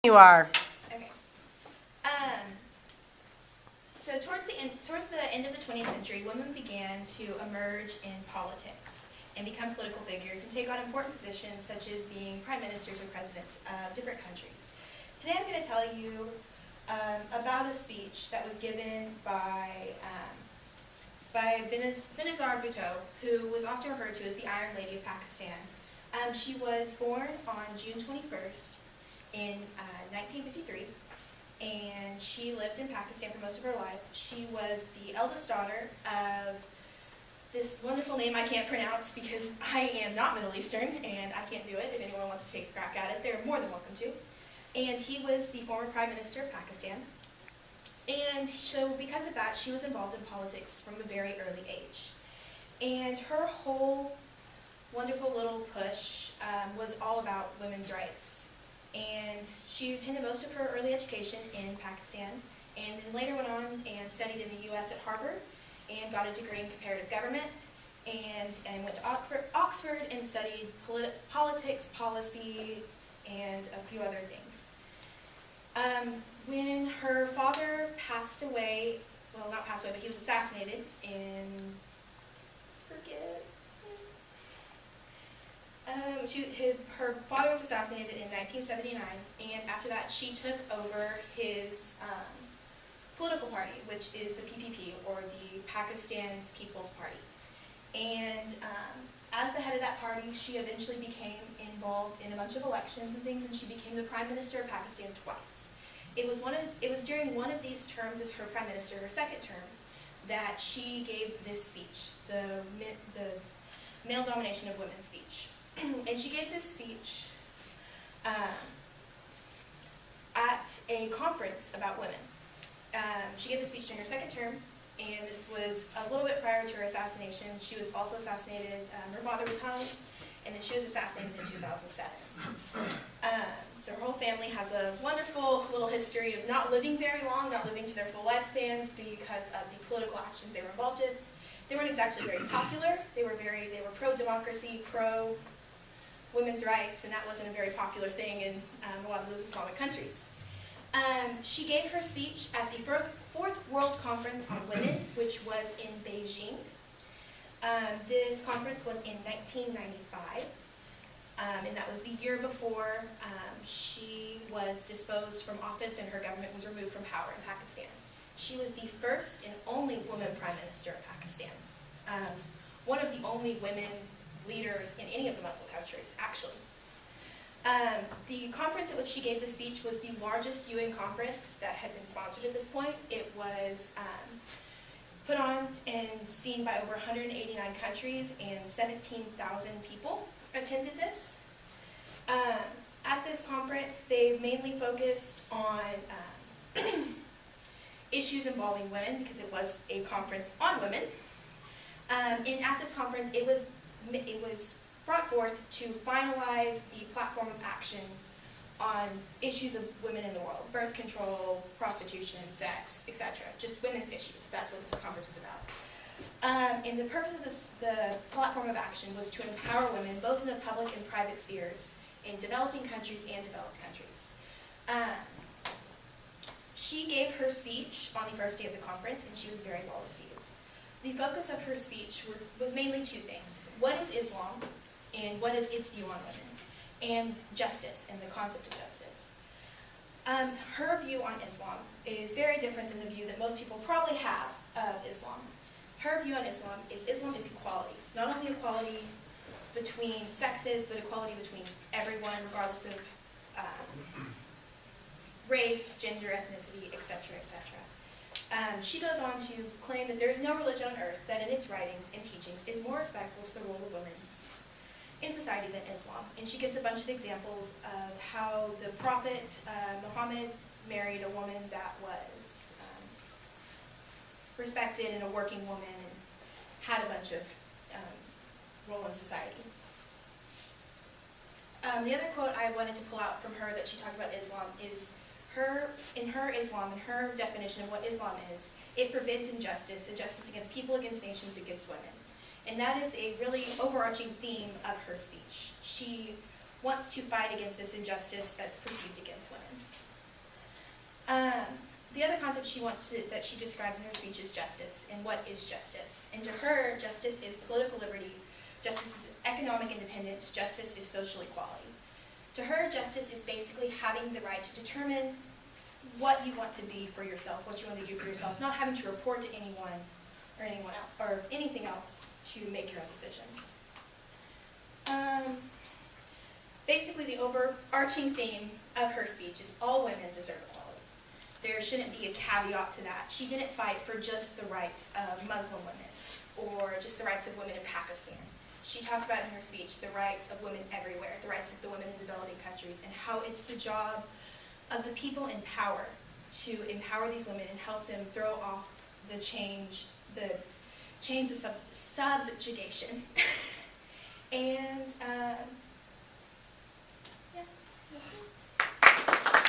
You are. Okay. So towards the end of the 20th century, women began to emerge in politics and become political figures and take on important positions such as being prime ministers or presidents of different countries. Today I'm going to tell you about a speech that was given by Benazir Bhutto, who was often referred to as the Iron Lady of Pakistan. She was born on June 21st in 1953, and she lived in Pakistan for most of her life. She was the eldest daughter of this wonderful name I can't pronounce because I am not Middle Eastern and I can't do it. If anyone wants to take a crack at it, they're more than welcome to. And he was the former Prime Minister of Pakistan. And so because of that, she was involved in politics from a very early age. And her whole wonderful little push was all about women's rights. And she attended most of her early education in Pakistan, and then later went on and studied in the U.S. at Harvard, and got a degree in comparative government, and went to Oxford and studied politics, policy, and a few other things. When her father passed away, well, not passed away, but he was assassinated in, her father was assassinated in 1979, and after that she took over his political party, which is the PPP, or the Pakistan's People's Party. And as the head of that party, she eventually became involved in a bunch of elections and things, and she became the Prime Minister of Pakistan twice. It was during one of these terms as her Prime Minister, her second term, that she gave this speech, the male domination of women speech. And she gave this speech at a conference about women. She gave this speech during her second term, and this was a little bit prior to her assassination. She was also assassinated, her father was hung, and then she was assassinated in 2007. So her whole family has a wonderful little history of not living very long, not living to their full lifespans because of the political actions they were involved in. They weren't exactly very popular. They were pro-democracy, pro-women's rights, and that wasn't a very popular thing in a lot of those Islamic countries. She gave her speech at the Fourth World Conference on Women, which was in Beijing. This conference was in 1995, and that was the year before she was disposed from office and her government was removed from power in Pakistan. She was the first and only woman Prime Minister of Pakistan. One of the only women leaders in any of the Muslim countries, actually. The conference at which she gave the speech was the largest UN conference that had been sponsored at this point. It was put on and seen by over 189 countries, and 17,000 people attended this. At this conference, they mainly focused on issues involving women, because it was a conference on women. And at this conference, it was brought forth to finalize the platform of action on issues of women in the world: birth control, prostitution, sex, etc. Just women's issues. That's what this conference was about. And the purpose of the platform of action was to empower women, both in the public and private spheres, in developing countries and developed countries. She gave her speech on the first day of the conference, and she was very well received. The focus of her speech was mainly two things: what is Islam, and what is its view on women, and justice, and the concept of justice. Her view on Islam is very different than the view that most people probably have of Islam. Her view on Islam is equality. Not only equality between sexes, but equality between everyone, regardless of race, gender, ethnicity, etc., etc. She goes on to claim that there is no religion on earth that in its writings and teachings is more respectful to the role of women in society than Islam. And she gives a bunch of examples of how the Prophet Muhammad married a woman that was respected and a working woman and had a bunch of role in society. The other quote I wanted to pull out from her that she talked about Islam is in her Islam, and her definition of what Islam is, it forbids injustice against people, against nations, against women. And that is a really overarching theme of her speech. She wants to fight against this injustice that's perceived against women. The other concept that she describes in her speech is justice, and what is justice. And to her, justice is political liberty, justice is economic independence, justice is social equality. To her, justice is basically having the right to determine what you want to be for yourself, what you want to do for yourself, not having to report to anyone or anything else to make your own decisions. Basically, the overarching theme of her speech is all women deserve equality. There shouldn't be a caveat to that. She didn't fight for just the rights of Muslim women or just the rights of women in Pakistan. She talked about in her speech the rights of women everywhere, the rights of the women in developing countries, and how it's the job of the people in power to empower these women and help them throw off the chains of subjugation. And yeah, that's it.